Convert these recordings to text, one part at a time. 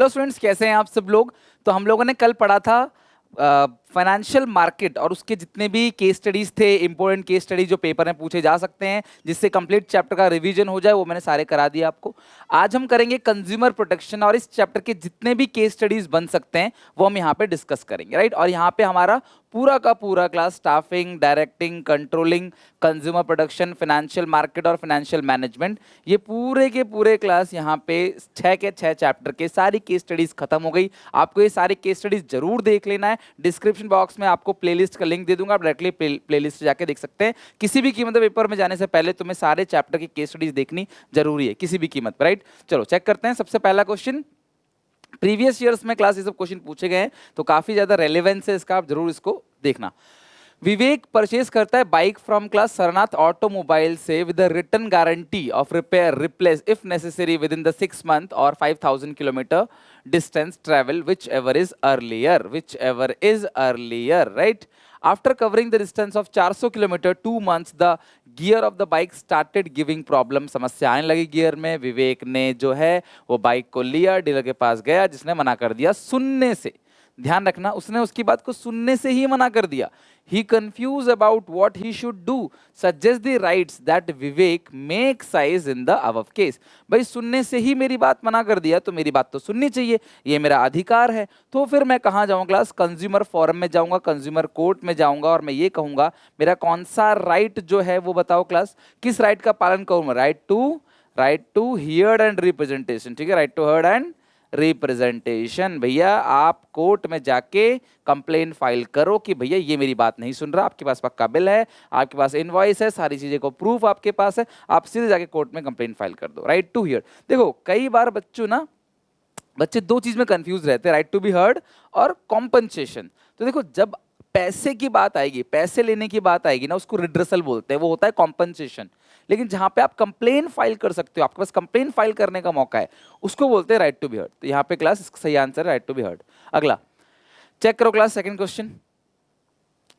Hello students, कैसे हैं आप सब लोग। तो हम लोगों ने कल पढ़ा था फाइनेंशियल मार्केट और उसके जितने भी केस स्टडीज थे, इंपॉर्टेंट केस स्टडी जो पेपर में पूछे जा सकते हैं जिससे कंप्लीट चैप्टर का रिवीजन हो जाए, वो मैंने सारे करा दिए आपको। आज हम करेंगे कंज्यूमर प्रोटेक्शन और इस चैप्टर के जितने भी केस स्टडीज बन सकते हैं वो हम यहाँ पे डिस्कस करेंगे, राइट। और यहाँ पे हमारा पूरा का पूरा class staffing, directing, controlling, consumer production, financial market और फाइनेंशियल मैनेजमेंट, ये पूरे के पूरे क्लास यहाँ पे 6 के 6 चैप्टर के सारी केस स्टडीज खत्म हो गई। आपको ये सारी केस स्टडीज जरूर देख लेना है। डिस्क्रिप्शन बॉक्स में आपको प्लेलिस्ट का लिंक दे दूंगा, आप डायरेक्टली प्लेलिस्ट जाके देख सकते हैं। किसी भी कीमत पेपर में जाने से पहले तुम्हें सारे चैप्टर की केस स्टडीज देखनी जरूरी है, किसी भी कीमत पर, राइट। चलो चेक करते हैं। सबसे पहला क्वेश्चन, प्रीवियस ईयर्स में क्लास ये सब क्वेश्चन पूछे गए हैं तो काफी ज्यादा रेलेवेंस है इसका, आप जरूर इसको देखना। विवेक परचेज करता है bike from class Sarnath automobile से with return guarantee of repair replace if necessary within the 6 month और 5000 kilometre distance travel whichever is earlier, right. After covering the distance of 400 kilometre 2 months the gear of the bike started giving problem, समस्या आने लगी gear में। विवेक ने जो है वो bike को लिया, डीलर के पास गया जिसने मना कर दिया सुनने से। ध्यान रखना, उसने उसकी बात को सुनने से ही मना कर दिया। He confused about what he should do. Suggest the rights that Vivek may exercise in the above case. भाई सुनने से ही मेरी बात मना कर दिया तो मेरी बात तो सुननी चाहिए, ये मेरा अधिकार है। तो फिर मैं कहाँ जाऊँगा क्लास? कंज्यूमर फोरम में जाऊँगा, कंज्यूमर कोर्ट में जाऊँगा और मैं ये कहूँगा मेरा कौन सा राइट जो है वो बताओ क्लास। किस राइट का पालन करूँ? Right to heard and representation, ठीक है, right to heard and representation. भैया आप कोर्ट में जाके कंप्लेन फाइल करो कि भैया ये मेरी बात नहीं सुन रहा, आपके पास पक्का बिल है, आपके पास इनवॉइस है, सारी चीजें को प्रूफ आपके पास है, आप सीधे जाके कोर्ट में कंप्लेन फाइल कर दो। राइट टू हियर, देखो कई बार बच्चे दो चीज में कंफ्यूज रहते हैं, राइट टू बी हर्ड और कॉम्पनसेशन। तो देखो जब पैसे की बात आएगी, पैसे लेने की बात आएगी ना, उसको रिड्रेसल बोलते हैं, वो होता है कॉम्पनसेशन। लेकिन जहां पे आप कंप्लेन फाइल कर सकते हो, आपके पास कंप्लेन फाइल करने का मौका है, उसको बोलते हैं राइट टू बी हर्ड। तो यहाँ पे क्लास इसका सही आंसर है राइट टू बी हर्ड। अगला चेक करो class, second question.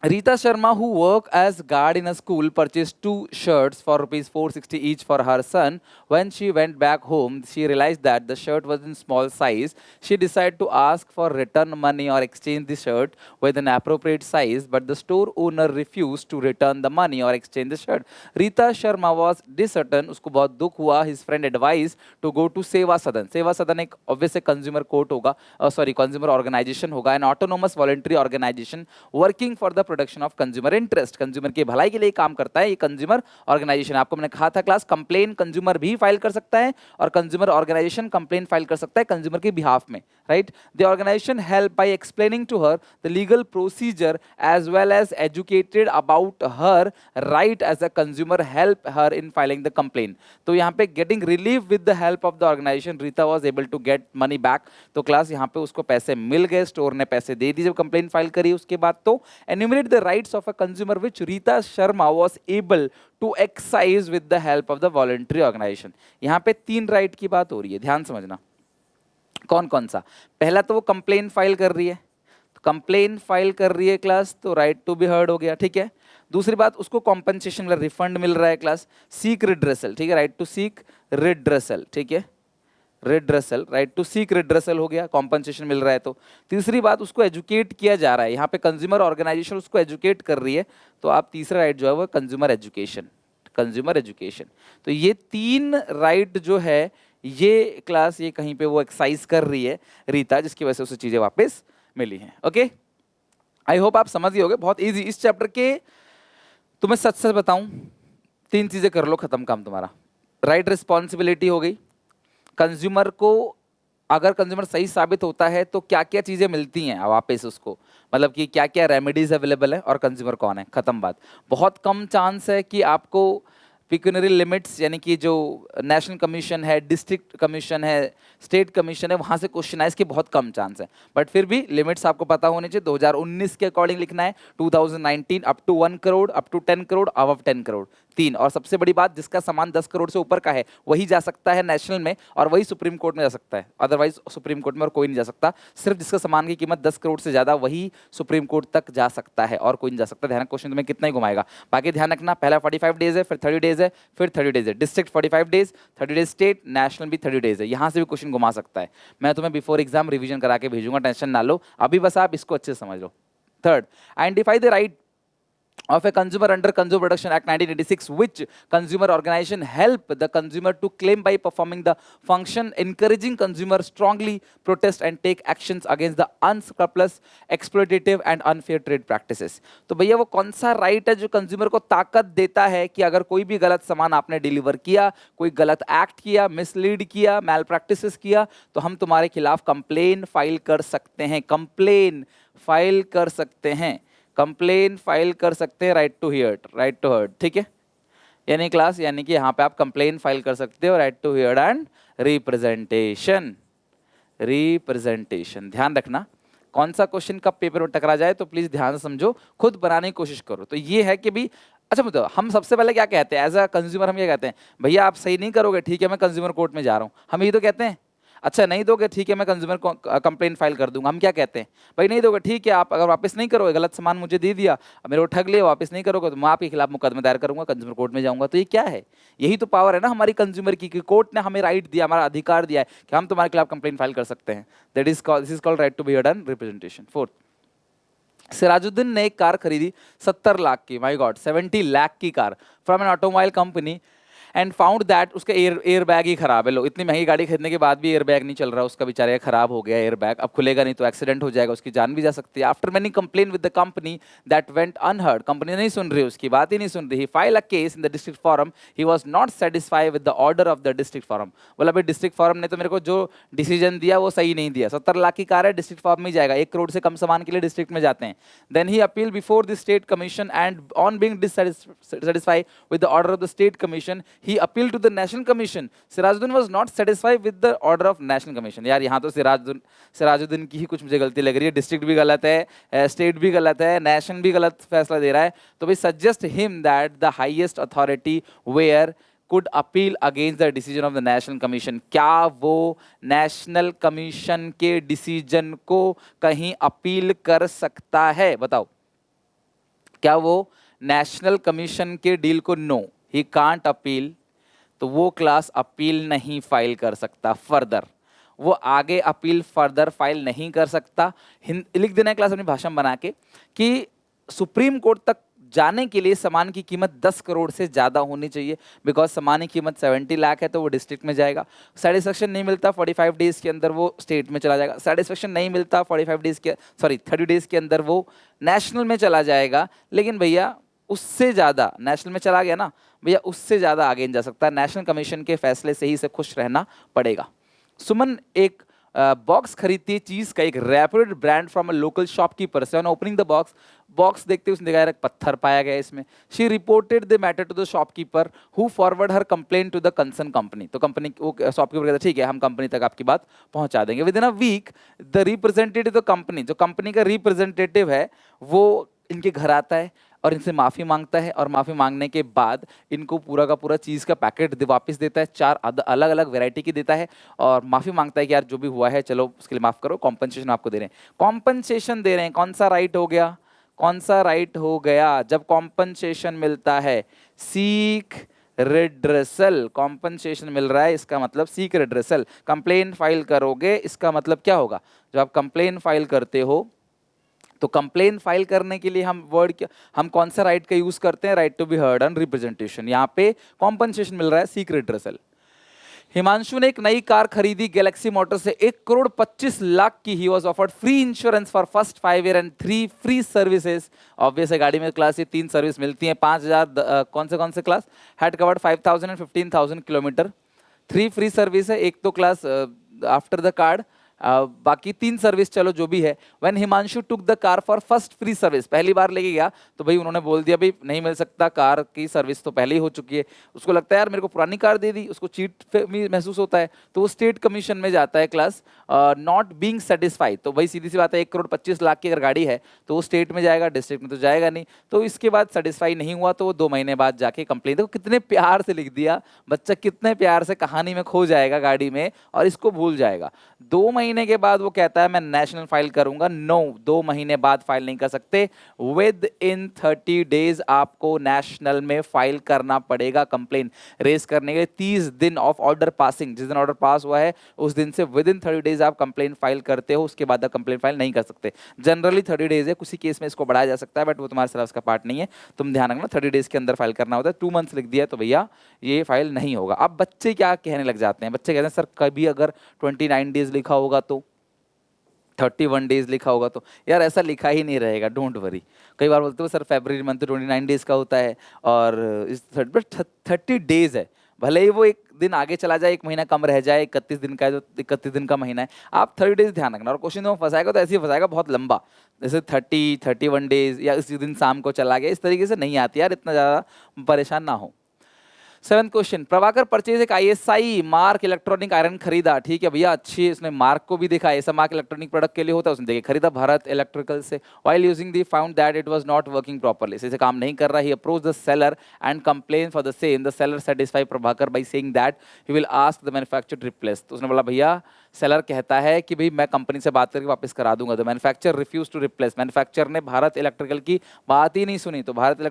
Rita Sharma, who work as guard in a school, purchased 2 shirts for rupees 460 each for her son. When she went back home, she realized that the shirt was in small size. She decided to ask for return money or exchange the shirt with an appropriate size, but the store owner refused to return the money or exchange the shirt. Rita Sharma was disheartened. उसको बहुत दुख हुआ. His friend advised to go to सेवा सदन. सेवा सदन एक obviously consumer court होगा, consumer organization होगा, an autonomous voluntary organization working for the production of consumer interest, consumer की भलाई के लिए काम करता है ये कंज्यूमर ऑर्गेनाइजेशन। आपको मैंने कहा था क्लास, कंप्लेन कंज्यूमर भी फाइल कर सकता है और कंज्यूमर ऑर्गेनाइजेशन कंप्लेन फाइल कर सकता है कंज्यूमर के बिहाफ में, right. The organisation help by explaining to her the legal procedure as well as educated about her right as a consumer, help her in filing the complaint. तो यहाँ पे getting relief with the help of the organisation, Rita was able to get money back. तो class यहाँ पे उसको पैसे मिल गए, store ने पैसे दे दिए जब कंप्लेन फाइल करी उसके बाद। तो enumerate the rights of a consumer which Rita Sharma was able to exercise with the help of the voluntary organization। यहाँ पे 3 राइट की बात हो रही है, ध्यान समझना। कौन कौन सा? पहला तो वो कंप्लेन फाइल कर रही है, तो कंप्लेन फाइल कर रही है क्लास, तो राइट टू बी हर्ड हो गया, ठीक है। दूसरी बात, उसको कॉम्पनसेशन मतलब रिफंड मिल रहा है क्लास, सीक रिड्रेसल, ठीक है, राइट टू सीक रिड्रेसल, ठीक है, redressal, right to seek redressal हो गया, कॉम्पनसेशन मिल रहा है। तो तीसरी बात, उसको एजुकेट किया जा रहा है, यहाँ पे कंज्यूमर ऑर्गेनाइजेशन उसको एजुकेट कर रही है, तो आप तीसरा राइट जो है वो कंज्यूमर एजुकेशन, कंज्यूमर एजुकेशन। तो ये 3 राइट जो है ये क्लास ये कहीं पे वो एक्सरसाइज कर रही है रीता, जिसकी वजह से उसे चीजें वापस मिली हैं। ओके, आई होप आप समझ गए होगे, बहुत इजी। इस चैप्टर के तुम्हें सच सच बताऊं, 3 चीजें कर लो, खत्म काम तुम्हारा। राइट रिस्पॉन्सिबिलिटी हो गई, कंज्यूमर को अगर कंज्यूमर सही साबित होता है तो क्या क्या चीजें मिलती हैं वापस उसको, मतलब कि क्या क्या रेमेडीज अवेलेबल है और कंज्यूमर कौन है, खत्म बात। बहुत कम चांस है कि आपको पिक्यूनरी लिमिट्स यानी कि जो नेशनल कमीशन है, डिस्ट्रिक्ट कमीशन है, स्टेट कमीशन है, वहाँ से क्वेश्चन आए, इसके बहुत कम चांस है। बट फिर भी लिमिट्स आपको पता होने चाहिए। 2019 के अकॉर्डिंग लिखना है, 2019 up to 1 crore, up to 10 crore, above 10 crore, 3। और सबसे बड़ी बात, जिसका सामान 10 करोड़ से ऊपर का है वही जा सकता है नेशनल में और वही सुप्रीम कोर्ट में जा सकता है, अदरवाइज सुप्रीम कोर्ट में और कोई नहीं जा सकता। सिर्फ जिसका सामान की कीमत 10 करोड़ से ज्यादा वही सुप्रीम कोर्ट तक जा सकता है और कोई नहीं जा सकता। ध्यान, क्वेश्चन तुम्हें कितना ही घुमाएगा। बाकी ध्यान रखना, पहला 45 डेज है, फिर 30 डेज है, डेज है, फिर 30 डेज है, district 45 days, 30 days state, national भी 30 डेज है। यहाँ से भी क्वेश्चन घुमा सकता है। मैं तुम्हें बिफोर एग्जाम रिवीजन करा के भेजूंगा, टेंशन ना लो, अभी बस आप इसको अच्छे से समझ लो। Third, identify the right of a consumer under Consumer Protection Act 1986, which consumer organization help the consumer to claim by performing the function encouraging consumer strongly protest and take actions against the unscrupulous, exploitative and unfair trade practices। तो भैया वो कौन सा right है जो consumer को ताकत देता है कि अगर कोई भी गलत सामान आपने डिलीवर किया, कोई गलत एक्ट किया, मिसलीड किया, मैल प्रैक्टिसेस किया, तो हम तुम्हारे खिलाफ कंप्लेन फाइल कर सकते हैं, कंप्लेन फाइल कर सकते हैं, कंप्लेन फाइल कर सकते हैं, राइट टू हर्ट, ठीक है। यानी क्लास, यानी कि यहाँ पे आप कंप्लेन फाइल कर सकते हो, right to hear and representation. ध्यान रखना, कौन सा क्वेश्चन कब पेपर में टकरा जाए तो प्लीज ध्यान से समझो, खुद बनाने की कोशिश करो। तो ये है कि भी अच्छा बताओ, हम सबसे पहले क्या कहते हैं एज अ कंज्यूमर, हम ये कहते हैं भैया आप सही नहीं करोगे, ठीक है मैं कंज्यूमर कोर्ट में जा रहा हूँ, हम ये तो कहते हैं। अच्छा नहीं दोगे, ठीक है मैं कंज्यूमर कंप्लेंट फाइल कर दूंगा, हम क्या कहते हैं भाई नहीं दोगे, ठीक है आप अगर वापस नहीं करोगे, गलत सामान मुझे दे दिया, मेरे को ठग लिया, वापस नहीं करोगे तो मैं आपके खिलाफ मुकदमा दायर करूंगा, कंज्यूमर कोर्ट में जाऊंगा। तो ये क्या है, यही तो पावर है ना हमारी कंज्यूमर की, कि कोर्ट ने हमें राइट दिया, हमारा अधिकार दिया है कि हम तुम्हारे खिलाफ कंप्लेंट फाइल कर सकते हैं। That is called right to be heard and representation. Fourth, Sirajuddin ने एक कार खरीदी 70 लाख की, माय गॉड 70 लाख की car from an automobile company and found that उसका एयर बैग ही खराब है। लो, इतनी महंगी गाड़ी खरीदने के बाद भी एयर बैग नहीं चल रहा, उसका बेचारे खराब हो गया एयर बैग, अब खुलेगा नहीं तो एक्सीडेंट हो जाएगा, उसकी जान भी जा सकती है। After many complain with the company that went unheard, company नहीं सुन रही, उसकी बात ही नहीं सुन रही, file a case in the district forum, he was not satisfied with the order of the district forum. बोला भाई डिस्ट्रिक्ट फॉरम ने तो मेरे को जो डिसीजन दिया वो सही नहीं दिया, 70 लाख की कार है, डिस्ट्रिक्ट फॉरम में जाएगा, 1 करोड़ से कम सामान के लिए डिस्ट्रिक्ट में जाते हैं। Then he appeal before the state commission and on being dissatisfied with the order of the state commission, he appeal to the national commission. Sirajuddin was not satisfied with the order of national commission. यार यहाँ तो सिराजुद्दीन की ही कुछ मुझे गलती लग रही है, डिस्ट्रिक्ट भी गलत है, स्टेट भी गलत है, नेशनल भी गलत फैसला दे रहा है। तो भाई suggest him that the highest authority where could appeal against the decision of the national commission। क्या वो नेशनल कमीशन के डिसीजन को कहीं अपील कर सकता है, बताओ क्या वो नेशनल कमीशन के डील को, नो ही कांट अपील, तो वो क्लास अपील नहीं फाइल कर सकता फर्दर, वो आगे अपील फर्दर फाइल नहीं कर सकता। लिख देना है क्लास अपनी भाषा में बना के कि सुप्रीम कोर्ट तक जाने के लिए सामान की कीमत 10 करोड़ से ज़्यादा होनी चाहिए, बिकॉज सामान की कीमत 70 लाख है तो वो डिस्ट्रिक्ट में जाएगा। सेटिस्फेक्शन नहीं मिलता 45 डेज़ के अंदर वो स्टेट में चला जाएगा, सेटिस्फेक्शन नहीं मिलता 30 डेज़ के अंदर वो नेशनल में चला जाएगा। लेकिन भैया उससे ज़्यादा नेशनल में चला गया ना भैया, उससे ज़्यादा आगे नहीं जा सकता, नेशनल कमीशन के फैसले से ही से खुश रहना पड़ेगा। सुमन एक बॉक्स खरीदती है चीज़ का, एक reputed brand from a local shopkeeper से। ऑन ओपनिंग द बॉक्स देखते उसने देखा एक पत्थर पाया गया इसमें। She reported the matter to the shopkeeper who forward her complaint to the concern company. तो कंपनी वो शॉपकीपर कहता है ठीक है हम कंपनी तक आपकी बात पहुंचा देंगे। Within a week the representative the company, जो कंपनी का रिप्रेजेंटेटिव है वो इनके घर आता है और इनसे माफ़ी मांगता है, और माफ़ी मांगने के बाद इनको पूरा का पूरा चीज़ का पैकेट वापस देता है, 4 अलग अलग वैरायटी की देता है, और माफ़ी मांगता है कि यार जो भी हुआ है चलो उसके लिए माफ़ करो, कॉम्पनसेशन आपको दे रहे हैं। कॉम्पनसेशन दे रहे हैं, कौन सा राइट हो गया, कौन सा राइट हो गया जब कॉम्पनसेशन मिलता है, सीक रिड्रेसल। कॉम्पनसेशन मिल रहा है इसका मतलब सीक रिड्रेसल। कंप्लेन फाइल करोगे इसका मतलब क्या होगा, जब आप कंप्लेन फाइल करते हो तो कंप्लेन फाइल करने के लिए हम कौन सा राइट का यूज करते हैं, right to be heard and representation. यहाँ पे कॉम्पनसेशन मिल रहा है, सीक रिड्रेसल। हिमांशु ने एक नई कार खरीदी गैलेक्सी मोटर से 1 करोड़ 25 लाख की। He was offered free insurance for first 5 year and 3 free services. Obvious है गाड़ी में क्लास ये 3 सर्विस मिलती हैं, 5000 कौन से class had covered 5000 and 15000 kilometre. 3 free service है, एक तो क्लास आफ्टर द कार्ड, बाकी 3 सर्विस चलो जो भी है। When Himanshu took the car for first free service, पहली बार लेके गया तो भाई उन्होंने बोल दिया भाई नहीं मिल सकता, कार की सर्विस तो पहले ही हो चुकी है। उसको लगता है यार मेरे को पुरानी कार दे दी, उसको चीट महसूस होता है, तो वो स्टेट कमीशन में जाता है क्लास, नॉट बीइंग सेटिस्फाइड। तो भाई सीधी सी बात है 1 करोड़ 25 लाख की अगर गाड़ी है तो वो स्टेट में जाएगा, डिस्ट्रिक्ट में तो जाएगा नहीं। तो इसके बाद सेटिस्फाई नहीं हुआ तो वो 2 महीने बाद जाके कंप्लेन, देखो कितने प्यार से लिख दिया बच्चा, कितने प्यार से कहानी में खो जाएगा गाड़ी में और इसको भूल जाएगा। 2 महीने महीने के बाद वो कहता है मैं नेशनल फाइल करूंगा, नो, 2 महीने बाद फाइल नहीं कर सकते। विद इन 30 डेज आपको नेशनल में फाइल करना पड़ेगा कंप्लेन रेज करने के लिए। 30 दिन ऑफ ऑर्डर पासिंग, जिस दिन ऑर्डर पास हुआ है उस दिन से विद इन 30 डेज आप कंप्लेन फाइल करते हो, उसके बाद आप कंप्लेन फाइल नहीं कर सकते। जनरली 30 डेज है, किसी केस में इसको बढ़ाया जा सकता है, बट वो तुम्हारे सिलेबस का पार्ट नहीं है, तुम ध्यान रखना 30 डेज के अंदर फाइल करना होता है। 2 मंथ्स लिख दिया तो भैया ये फाइल नहीं होगा। अब बच्चे क्या कहने लग जाते हैं, बच्चे कहते हैं सर कभी अगर 29 डेज लिखा होगा तो, 31 डेज लिखा होगा तो, यार ऐसा लिखा ही नहीं रहेगा, डोंट वरी। कई बार बोलते हो सर फरवरी मंथ 29 डेज का होता है और इस 30 डेज है, भले ही वो एक दिन आगे चला जाए, एक महीना कम रह जाए, 31 दिन का है तो 31 दिन का महीना है, आप 30 डेज ध्यान रखना। और क्वेश्चन में फंसाएगा तो ऐसे ही फंसाएगा बहुत लंबा, जैसे 31 डेज या इसी दिन शाम को चला गया, इस तरीके से नहीं आती यार, इतना ज़्यादा परेशान ना हो। 7th क्वेश्चन, प्रभाकर परचेज एक ISI मार्क इलेक्ट्रॉनिक आयरन खरीदा, ठीक है भैया, अच्छी उसने मार्क को भी देखा, ऐसा मार्क इलेक्ट्रॉनिक प्रोडक्ट के लिए होता है, उसने देखे खरीदा भारत इलेक्ट्रिकल से। While using the found that it was not working properly, इसे काम नहीं कर रहा। He approach the seller and complain for the same. The seller satisfy Prabhakar by saying that he will ask the manufacturer to replace. तो उसने बोला भैया, seller कहता है कि भाई मैं कंपनी से बात करके वापस करा दूंगा। The manufacturer refuse to replace, manufacturer ने भारत इलेक्ट्रिकल की बात ही नहीं सुनी। तो भारत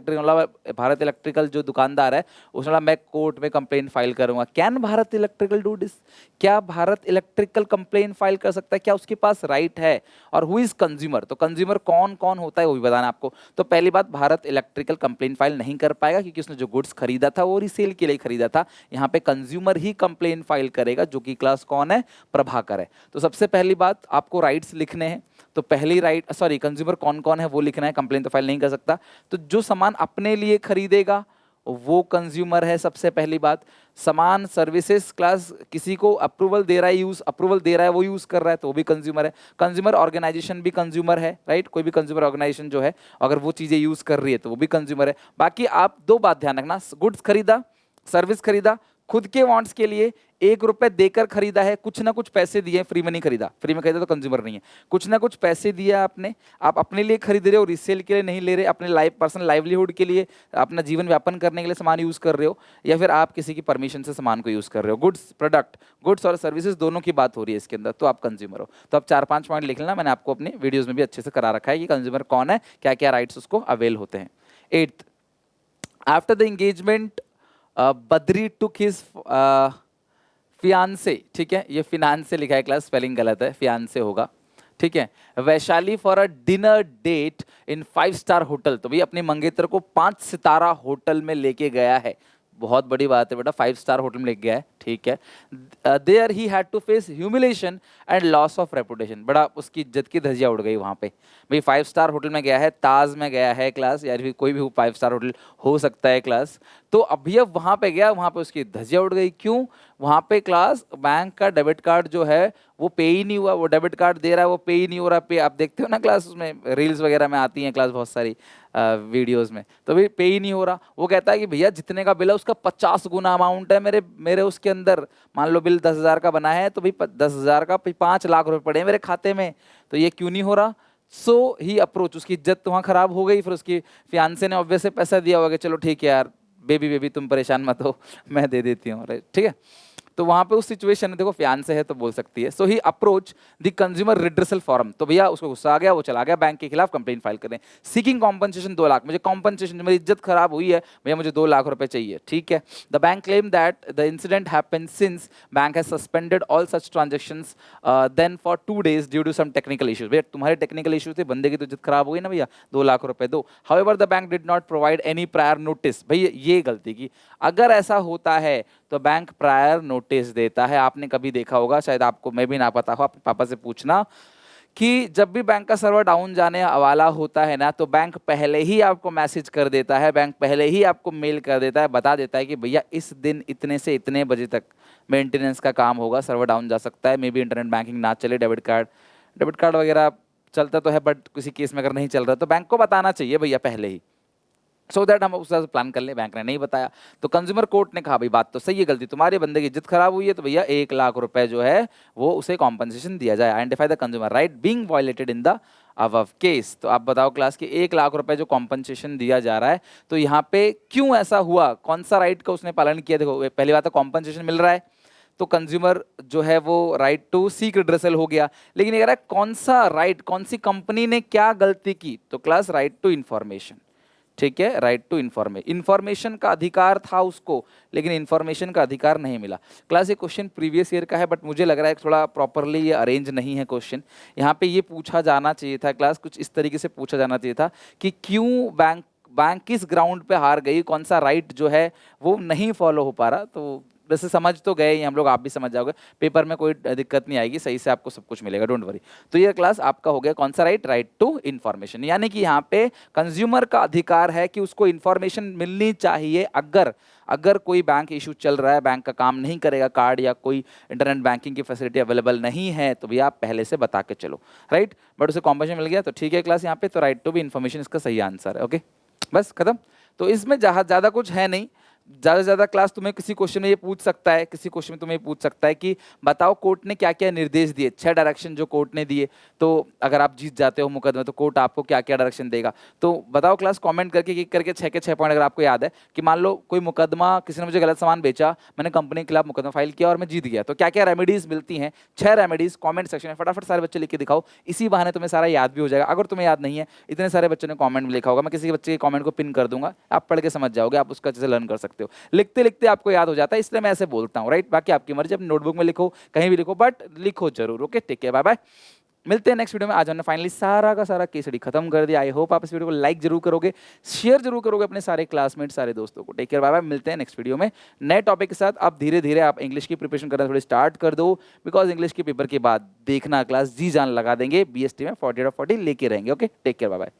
इलेक्ट्रिकल जो दुकानदार है उसने बोला मैं कोर्ट में कंप्लेन फाइल करूंगा। Can Bharat electrical do this, क्या भारत इलेक्ट्रिकल कंप्लेन फाइल कर सकता है, क्या उसके पास राइट है? और हु इज कंज्यूमर, तो कंज्यूमर कौन कौन होता है वो भी बताना आपको। तो पहली बात, भारत इलेक्ट्रिकल कंप्लेन फाइल नहीं कर पाएगा क्योंकि उसने जो गुड्स खरीदा था वो रीसेल के लिए खरीदा था। यहाँ पे कंज्यूमर ही कंप्लेन फाइल करेगा, जो कि क्लास कौन है, प्रभाकर है। तो सबसे पहली बात आपको राइट्स लिखने हैं, तो पहली राइट कंज्यूमर कौन कौन है वो लिखना है, कंप्लेन तो फाइल नहीं कर सकता। तो जो सामान अपने लिए खरीदेगा वो कंज्यूमर है, सबसे पहली बात। सामान सर्विसेज क्लास किसी को अप्रूवल दे रहा है, अप्रूवल दे रहा है, वो यूज कर रहा है, तो वो भी कंज्यूमर है। कंज्यूमर ऑर्गेनाइजेशन भी कंज्यूमर है, राइट, कोई भी कंज्यूमर ऑर्गेनाइजेशन जो है अगर वो चीजें यूज कर रही है तो वो भी कंज्यूमर है। बाकी आप 2 बात ध्यान रखना, गुड्स खरीदा, सर्विस खरीदा, खुद के वांट्स के लिए 1 रुपए देकर खरीदा है, कुछ ना कुछ पैसे दिए, फ्री में नहीं खरीदा, फ्री में खरीदा तो कंज्यूमर नहीं है, कुछ ना कुछ पैसे दिया आपने, आप अपने लिए खरीद रहे हो, रीसेल के लिए नहीं ले रहे, अपने पर्सनल लाइवलीहुड के लिए, अपना जीवन व्यापन करने के लिए सामान यूज कर रहे हो, या फिर आप किसी की परमिशन से सामान को यूज कर रहे हो। गुड्स और सर्विसेज दोनों की बात हो रही है इसके अंदर, तो आप कंज्यूमर हो। तो आप 4-5 पॉइंट लिख लेना, मैंने आपको अपने वीडियोज में भी अच्छे से करा रखा है कि कंज्यूमर कौन है, क्या क्या राइट्स उसको अवेल होते हैं। 8th, after the engagement Badri took his fiancee, ठीक है, ये फिनांसे लिखा है क्लास, स्पेलिंग गलत है, फियांसे होगा, ठीक है। Vaishali for a dinner date in 5 star hotel, तो भाई अपनी मंगेतर को 5 सितारा होटल में लेके गया है, बहुत बड़ी बात है बेटा, 5 स्टार होटल में लेके गया है, ठीक है। There he had to face humiliation and loss of reputation, बड़ा उसकी इज्जत की धज्जियां उड़ गई वहां पे। भाई 5 स्टार होटल में गया है, ताज में गया है क्लास, या फिर कोई भी 5 स्टार होटल हो सकता है क्लास, तो अभी अब वहां पे गया, वहां पे उसकी धज्जियां उड़ गई। क्यों? वहां पे क्लास बैंक का डेबिट कार्ड जो है वो पे ही नहीं हुआ, वो डेबिट कार्ड दे रहा है वो पे ही नहीं हो रहा। पे आप देखते हो ना क्लास, उसमें रील्स वगैरह में आती हैं क्लास बहुत सारी वीडियोस में, तो भाई पे ही नहीं हो रहा। वो कहता है कि भैया जितने का बिल है उसका 50 गुना अमाउंट है मेरे मेरे उसके अंदर, मान लो बिल 10,000 का बना है तो भाई 10,000 का 5 लाख रुपए पड़े हैं मेरे खाते में, तो ये क्यों नहीं हो रहा? सो ही अप्रोच, उसकी इज्जत तो वहाँ खराब हो गई। फिर उसकी फियांसे ने ऑब्वियस से पैसा दिया होगा कि चलो ठीक है यार, बेबी तुम परेशान मत हो, मैं दे देती हूँ, ठीक है। तो वहां पे उस सिचुएशन में देखो फियांसे है तो बोल सकती है। So he approach the consumer redressal forum, तो भैया उसको गुस्सा आ गया, वो चला गया बैंक के खिलाफ कंप्लेंट फाइल करें। सीकिंग कॉम्पनसेशन 2 लाख, मुझे कॉम्पनसेशन, मेरी इज्जत खराब हुई है भैया, मुझे 2 लाख रुपए चाहिए, ठीक है। The bank claim that the incident happened since bank has suspended all such transactions then for 2 days due to some technical issues. भैया तुम्हारे टेक्निकल इश्यूज थे, बंदे की तो इज्जत खराब हुई ना भैया, 2 लाख रुपए दो। However the bank did not provide any prior notice, भैया ये गलती की, अगर ऐसा होता है तो बैंक प्रायर नोटिस देता है। आपने कभी देखा होगा, शायद आपको मैं भी ना पता हो, अपने पापा से पूछना, कि जब भी बैंक का सर्वर डाउन जाने वाला होता है ना, तो बैंक पहले ही आपको मैसेज कर देता है, बैंक पहले ही आपको मेल कर देता है, बता देता है कि भैया इस दिन इतने से इतने बजे तक मेंटेनेंस का काम होगा, सर्वर डाउन जा सकता है, मे बी इंटरनेट बैंकिंग ना चले, डेबिट कार्ड वगैरह चलता तो है, बट किसी केस में अगर नहीं चल रहा तो बैंक को बताना चाहिए भैया पहले ही, सो दैट हम उसका प्लान कर ले। बैंक ने नहीं बताया तो कंज्यूमर कोर्ट ने कहा भाई बात तो सही है, गलती तुम्हारे, बंदे की इज्जत खराब हुई है, तो भैया 1 लाख रुपए जो है वो उसे कॉम्पनसेशन दिया जाए। Identify the consumer right being violated in the above case. तो आप बताओ क्लास की 1 लाख रुपए जो कॉम्पनसेशन दिया जा रहा है, तो यहाँ पे क्यों ऐसा हुआ, कौन सा राइट का उसने पालन किया? देखो पहली बात है कॉम्पनसेशन मिल रहा है, तो कंज्यूमर जो है वो राइट टू सीक रिड्रेसल हो गया। लेकिन ये कह रहा है कौन सा राइट, कौन सी कंपनी ने क्या गलती की, तो क्लास राइट टू इंफॉर्मेशन। ठीक है, राइट टू इंफॉर्मेशन का अधिकार था उसको, लेकिन इंफॉर्मेशन का अधिकार नहीं मिला। क्लास ये क्वेश्चन प्रीवियस ईयर का है, बट मुझे लग रहा है कि थोड़ा प्रॉपरली ये अरेंज नहीं है क्वेश्चन। यहाँ पे ये पूछा जाना चाहिए था क्लास, कुछ इस तरीके से पूछा जाना चाहिए था कि क्यों बैंक बैंक किस ग्राउंड पे हार गई, कौन सा राइट जो है वो नहीं फॉलो हो पा रहा। तो वैसे समझ तो गए ही हम लोग, आप भी समझ जाओगे, पेपर में कोई दिक्कत नहीं आएगी, सही से आपको सब कुछ मिलेगा, डोंट वरी। तो ये क्लास आपका हो गया कौन सा राइट, राइट टू इन्फॉर्मेशन। यानी कि यहाँ पे कंज्यूमर का अधिकार है कि उसको इन्फॉर्मेशन मिलनी चाहिए। अगर अगर कोई बैंक इशू चल रहा है, बैंक का काम नहीं करेगा कार्ड, या कोई इंटरनेट बैंकिंग की फैसिलिटी अवेलेबल नहीं है, तो भैया आप पहले से बता के चलो, राइट। बट उसे कॉम्पनसेशन मिल गया तो ठीक है क्लास यहाँ पे, तो राइट टू भी इन्फॉर्मेशन इसका सही आंसर है। ओके, बस खत्म। तो इसमें ज़्यादा कुछ है नहीं। ज़्यादा से ज़्यादा क्लास तुम्हें किसी क्वेश्चन में ये पूछ सकता है, किसी क्वेश्चन में तुम्हें पूछ सकता है कि बताओ कोर्ट ने क्या क्या निर्देश दिए, 6 डायरेक्शन जो कोर्ट ने दिए। तो अगर आप जीत जाते हो मुकदमे तो कोर्ट आपको क्या क्या डायरेक्शन देगा, तो बताओ क्लास कमेंट करके, एक करके 6 के 6 पॉइंट अगर आपको याद है। कि मान लो कोई मुकदमा, किसी ने मुझे गलत सामान बेचा, मैंने कंपनी के खिलाफ मुकदमा फाइल किया और मैं जीत गया, तो क्या क्या रेमेडीज मिलती हैं, 6 रेमेडीज कॉमेंट सेक्शन में फटाफट सारे बच्चे लिख के दिखाओ। इसी बहाने तुम्हें सारा याद भी हो जाएगा। अगर तुम्हें याद नहीं है, इतने सारे बच्चों ने कॉमेंट में लिखा होगा, मैं किसी बच्चे के कॉमेंट को पिन कर दूंगा, आप पढ़ के समझ जाओगे, आप उसका अच्छे से लर्न कर सकते हो। लिखते लिखते आपको याद हो जाता है, इसलिए मैं ऐसे बोलता हूँ, राइट। बाकी आपकी मर्जी, अपनी नोटबुक में लिखो, कहीं भी लिखो, बट लिखो जरूर। Okay, take care, bye bye. मिलते हैं नेक्स्ट वीडियो में। आज हमने फाइनली सारा का सारा केस स्टडी खत्म कर दिया। आई होप आप इस वीडियो को लाइक जरूर करोगे, शेयर जरूर करोगे अपने सारे क्लासमेट, सारे दोस्तों को। Take care, bye bye. मिलते हैं नेक्स्ट वीडियो में नए टॉपिक के साथ। आप धीरे धीरे आप इंग्लिश की प्रिपरेशन करना थोड़ी स्टार्ट कर दो, बिकॉज इंग्लिश के पेपर के बाद देखना क्लास जी जान लगा देंगे, BST में 40 आउट ऑफ 40 लेके रहेंगे। Okay, take care, bye bye.